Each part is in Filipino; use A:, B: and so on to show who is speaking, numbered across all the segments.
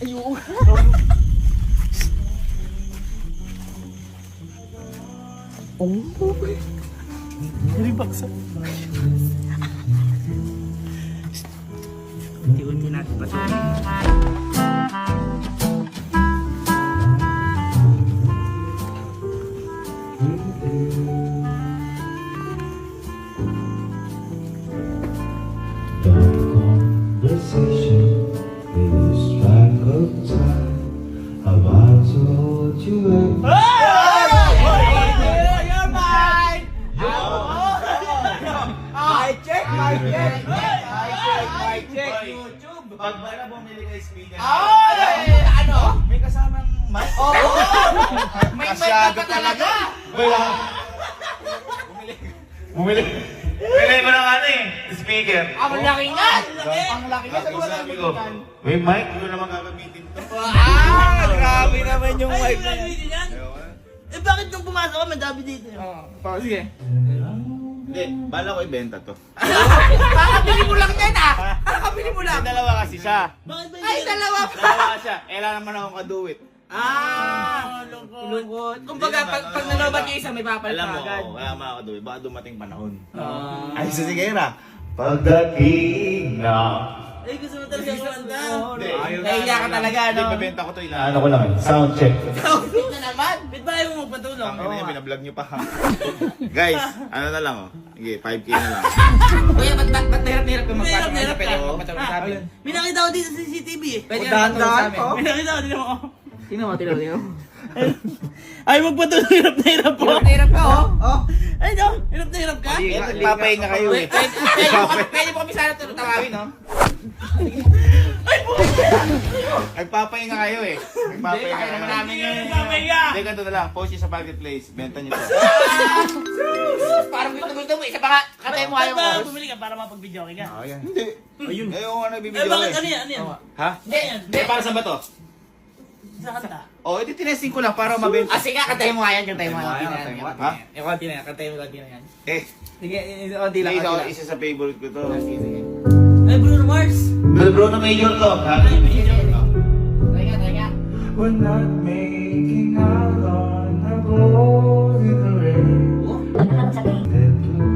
A: Ayun. Oh. Hindi baksa. Unti-unti natin pasukin.
B: The conversation is lack of time. Have I told you
C: Pag wala bumili kay speaker.
A: Ano?
C: May kasamang mic.
A: May mic ka pa talaga.
C: Bumili mo ng ano eh, speaker.
A: Ang laki nga. Ang laki nga. Sabi ko lang
C: Sabi ko, may mic, hindi ko naman gagamitin to.
A: Grabe naman yung mic na yan.
D: Eh bakit nung pumasok ka, madami dito?
A: Sige.
C: Hindi, bala ko ibenta to.
A: Kakabili mo lang yan ah. Kakabili mo lang.
C: May dalawa kasi siya.
D: Bakit ba
A: Ay, dalawa pa.
C: Dalawa siya. Ela naman akong kaduwit.
A: Lungkot. Kumbaga, pag nalobat yung isa, may papalit
C: Alam
A: ka
C: mo,
A: agad.
C: kaya mga kaduwit, baka dumating panahon.
A: Ah.
C: Ay, sa sigera. Pagdating na.
D: Eh gusto mo talaga kumanta?
A: Nahiya ka talaga,
C: Hindi,
A: no?
C: babenta ko to ilan. Ano ko lang, sound check.
A: Outfit na naman.
D: Ba't ba ayaw mo magpatulong?
C: Ang ina, binablog nyo pa. Guys, ano na lang oh. Sige, 5K na lang.
A: Kuya, ba't nahirap ka magpasok?
D: Nahirap ka.
A: Magpatulong sa amin.
D: May nakita ko dito sa CCTV eh.
A: Pwede ka magpatulong sa amin.
D: May nakita ko dito ako.
A: Tingnan mo.
D: Ay magpatulong, hirap na hirap po.
A: Nahirap ka, oh.
D: Ay no, hirap na hirap ka?
C: Papahinga kayo eh.
A: Pwede mo kami sana tutawawin, no?
C: Nagpapahinga kayo eh. Nagpapahinga
A: Kaya naman
C: kayo.
A: namin yun.
D: Papahinga.
C: Hindi, ganito na lang. Post nyo sa marketplace. Benta nyo to.
A: Parang gusto mo. Isa pa nga. Katay mo ayaw
D: Ba't ba
A: mo.
D: bumili ka para mapag-video ka?
C: Hindi. Ayun. Eh, yung ano
D: Eh
C: bibigyan ko
D: bakit
C: eh.
D: ano yan? Ano yan?
C: Ha?
A: Hindi.
C: Eh, para saan ba to?
D: Sa kanta?
C: Oh, edi tinesting ko lang para mabenta.
A: Ah, sige, katay mo nga yan. Katay mo nga.
C: Katay mo nga. Ha?
A: Yung konti na yan. Katay mo konti na yan.
C: Eh,
A: Sige, konti lang.
C: isa sa favorite ko to.
D: Ay Bruno Mars.
C: Bruno Major to. Ha?
A: Try nga.
B: we're not making out on the boat in the rain?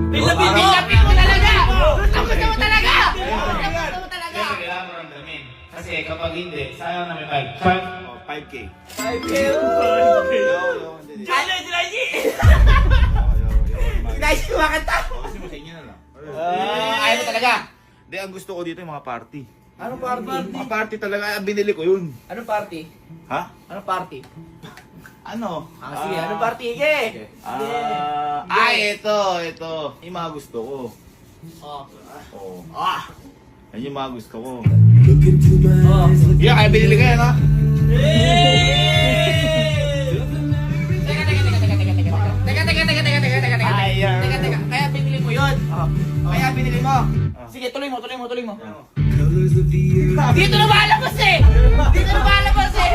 D: Pilapin mo!
A: Pilapin mo talaga! Ang gusto mo talaga! Ang gusto mo talaga!
C: Kailangan mo ramdamin. Kasi kapag hindi, sayang na may 5. 5K.
A: 5K.
D: Ano yung Sinaji?
A: Guys, kumakanta!
C: Kasi mo sa inyo na lang.
A: Ayaw mo talaga?
C: Hindi, ang gusto ko dito yung mga party.
A: Anong party?
C: Mga party talaga, binili ko yun.
A: Anong party?
C: Ha?
A: Anong party?
C: Ano?
A: Sige, anong party? Sige!
C: Ito. Yung mga gusto ko. Oh. Yan yung mga gusto ko. Yeah, kaya binili ko yan, ha?
A: Teka. Kaya binili mo yun. Kaya binili mo. Sige, tuloy mo. Dito na malabas eh! Dito na malabas eh!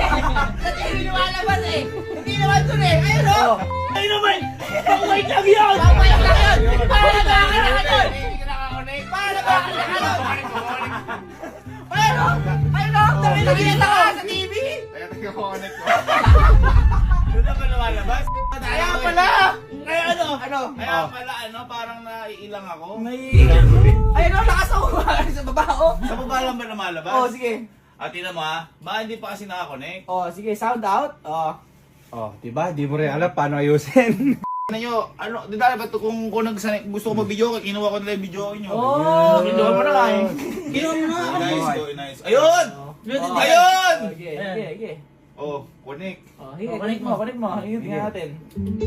A: Hindi lumalabas eh! Hindi naman dun eh! Ayun o!
D: Ay naman! Pang-white lang yun!
A: Papayak lang yun! Paano ba ka nakanon? Hindi ka nakakonek! Paano ba ka nakanon? Paano? Ano? Dami na kinita ka sa TV!
C: Kaya nagka-connect ko. Doon na ba lumalabas?
A: Kaya pala!
D: Kaya ano?
C: Kaya pala, parang naiilang ako.
A: Ayun o, nakasawa sa baba o!
C: Sa baba lang ba lumalabas?
A: Oh, sige.
C: At tingnan mo ha, baka hindi pa kasi nakakonect.
A: Oh, sige, sound out. Oh.
E: Oh, diba? Di mo rin alam paano ayusin.
C: Ano nyo, di dahil ba ito kung gusto ko mag-video, kinuha ko nila yung video nyo.
A: Oh, kinuha mo na nga eh.
D: Ginawa mo na.
C: Nice. Ayun! Ayun!
A: Sige.
C: Oh, connect.
A: Oh, sige, connect mo. Ayun, tingnan natin.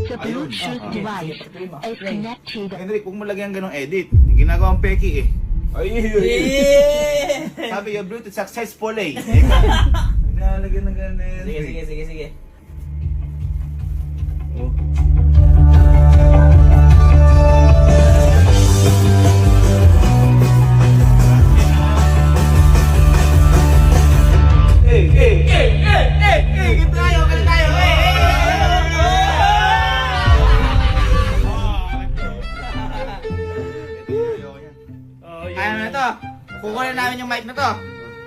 F: The Bluetooth device is connected.
C: Henrik, huwag mo lagyan ganong edit. Ginagawang peki eh. Sabi yung Bluetooth successful eh. Ginalagyan ng ganun.
A: Sige. Ganito tayo. Kaya na to. Kukunin namin yung mic na to.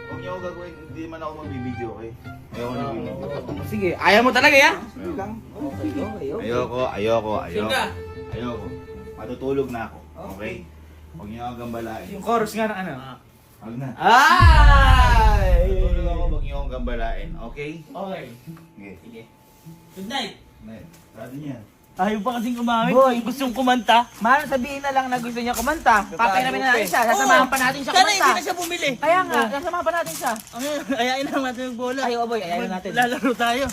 C: Huwag niyo ako gagawin, hindi man ako magbibideo, okay? Ayoko nagbibideo.
A: Sige, ayaw mo talaga ya?
C: Ayoko. Matutulog na ako, okay? Huwag niyo ako gambalain.
A: Yung chorus nga na ano.
C: Huwag na.
A: Ay!
C: Matutulog ako, huwag niyo akong gambalain, okay?
A: Okay.
C: Sige.
D: Good night.
C: Sabi niya.
D: Ayaw pa kasing umamit.
A: Boy.
D: Gustong kumanta.
A: Mahal, sabihin na lang na gusto niya kumanta. Papiramin na natin siya. Sasamahan pa natin siya
D: Sana hindi
A: kumanta.
D: na siya bumili.
A: Kaya nga, sasamahan pa natin siya.
D: Ayain lang natin yung bola.
A: Ayaw, boy. Ayaw natin.
D: Lalaro tayo.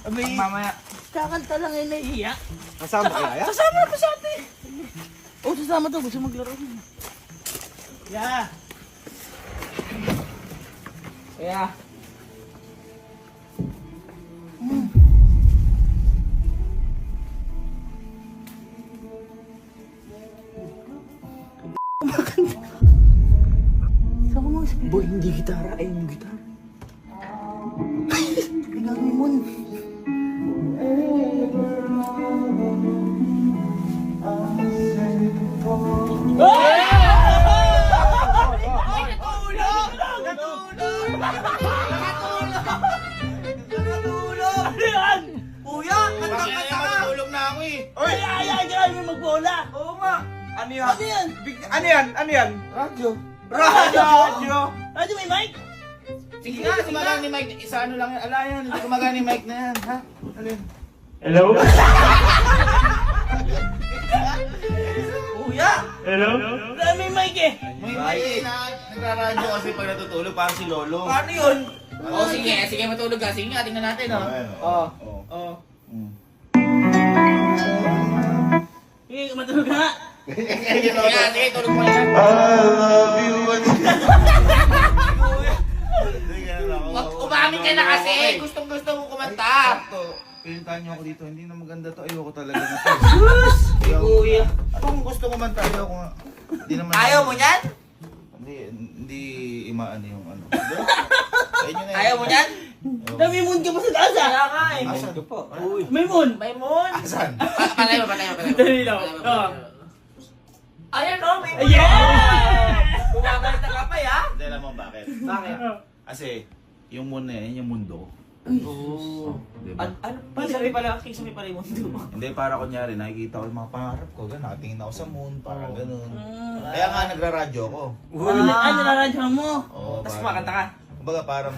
D: Abay,
A: Mamaya.
D: kakanta lang yung nahihiya.
E: Kasama kaya?
D: Kasama na pa sa atin. Oh, sasama to. Gusto maglaro. Yeah.
A: Kaya.
E: Boy, hindi gitara. Ay, yung gitara.
A: Pinagawin mo.
C: Matutulog na ako eh.
D: Ayain ka kami magbola.
E: Oo nga. Ano yan?
D: Ano yan?
E: Ano yan?
A: Radyo.
E: Radyo!
D: Ano may mic?
C: Sige nga, gumagana ni Mike. Isa ano lang yan. Ala yan, hindi gumagana ni Mike na yan. Ha? Alin?
B: Hello?
A: Kuya!
B: Hello?
D: Wala may mic eh.
C: May Mike na nagraradyo kasi pag natutulog parang si Lolo.
A: Paano yun?
C: Oh, sige matulog ka. Sige nga, tingnan natin oh.
A: Oh.
C: Oh.
D: Sige, matulog ka nga.
C: Sige, tulog mo yan.
A: Umamin ka na kasi. Gustong-gusto mo kumanta.
C: Pilintahan niyo ako dito. Hindi na maganda to. Ayoko talaga na to.
A: Kuya.
C: Kung gusto ko man tayo ako nga. Hindi naman.
A: Ayaw mo niyan?
C: Hindi imaan yung ano. Sa inyo na yun.
A: Ayaw mo niyan?
D: Dami moon ka pa sa taas ah.
A: Kaya nga eh.
C: Asan?
D: May moon.
A: May moon.
C: Asan?
A: Patay mo.
D: Dali lang. Oh.
A: Ayan o, may moon.
D: Yeah!
A: Kumakalita ka pa ya?
C: Hindi alam mo bakit.
A: Bakit?
C: Kasi yung moon na yan, yung mundo.
A: Oo.
C: Diba?
A: Ano? Kisame pala yung mundo.
C: Hindi, para kunyari, nakikita ko yung mga pangarap ko. Gano'n, nakatingin ako sa moon, parang gano'n. Kaya nga nagraradyo ako.
D: Ano nararadyo mo?
C: Oo,
A: Tapos
C: parang-
A: kumakanta ka?
C: Kumbaga parang,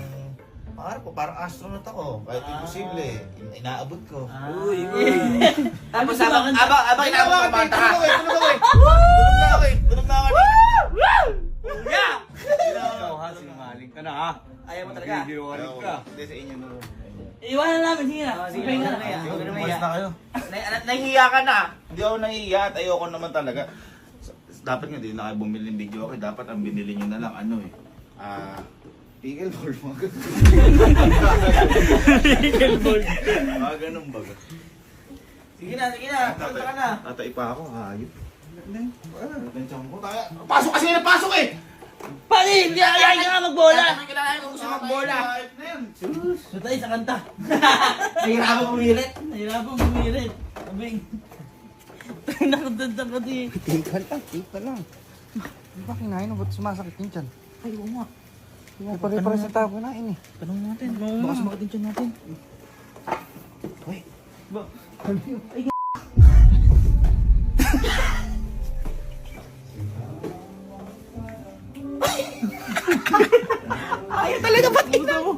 C: pangarap ko, parang astronaut ako. Kahit imposible, inaabot ko.
A: Uy. Tapos abang inaabot ka kumanta ka.
C: Tulog na ako.
A: Kuya!
E: Ikaw ha, sinungaling ka na ha.
A: Ayaw mo talaga?
E: Videoan ka.
C: Hindi sa inyo no.
D: Iwanan namin. Sige na.
A: Sige
D: Sige
A: na.
D: na.
A: Huwag na
C: Umalis na kayo.
A: Nahihiya ka na.
C: Hindi ako nahihiya at ayoko naman talaga. Dapat nga, di na kayo bumili ng video okay. Dapat ang binili nyo na lang, ano eh. Pickleball, mga ganun.
D: Pickleball.
C: Mga ganun baga.
A: Sige na. Punta ka na.
C: Tatay pa ako, hayop. Atensyon ko, kaya. Pasok kasi na pasok eh!
D: Paano hindi ayain ka nga magbola?
A: Kailangan kung gusto magbola.
C: Hayop na yan.
D: Ito tayo sa kanta.
A: Nahihirapan pumilit.
D: Nahirapan bumirit. Abing. Nakadanda ka di.
E: Tika lang. Di ba kinain mo? Ba't sumasakit yun dyan?
A: Ay, oo nga.
E: Pare-pare sa tao kinain eh.
D: Tanong natin. Baka sumakit yung tiyan natin.
A: Ayaw talaga ba't kita mo?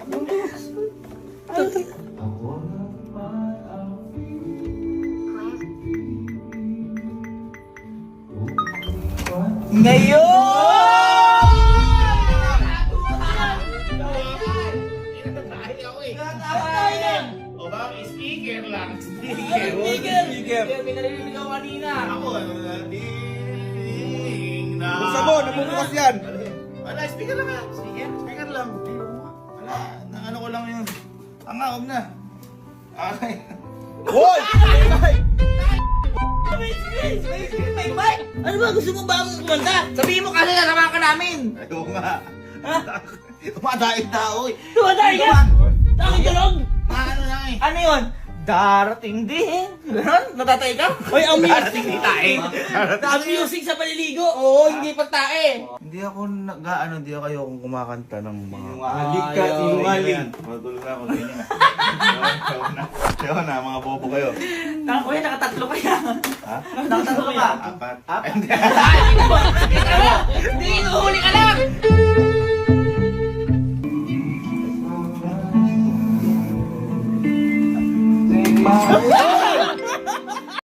C: O ba, speaker lang.
D: Speaker.
A: May narinig ako kanina.
C: Ako, ding na.
E: Buksan mo, nabubukas yan.
C: Wala, speaker lang nga. Speaker lang. Wala, ano ko lang yun. Huwag na. Okay.
E: Hoy!
A: May mic.
D: Ano ba? Gusto mo ba akong kumanta?
A: Sabihin mo kasi nasamahan ka namin.
C: Ayaw nga. Tumadaig tao eh.
D: Tumatay ka! Takot tulog!
C: Ano lang eh.
A: Ano yun?
D: Darating din. Ganon? Natatay ka? Hoy, ang
C: Darating di tae.
D: Ang music sa paliligo. Oo, hindi pagtae.
E: Hindi ako nag-ano, hindi ako kayong kumakanta ng mga...
C: Sinungaling. Matulog na ako sa inyo. Kaya na, mga bobo kayo.
D: Kuya, nakatatlo kaya.
C: Ha?
D: Nakatatlo ka.
C: Apat.
D: Apat?
C: Hindi.
A: Hindi, inuhuli ka lang!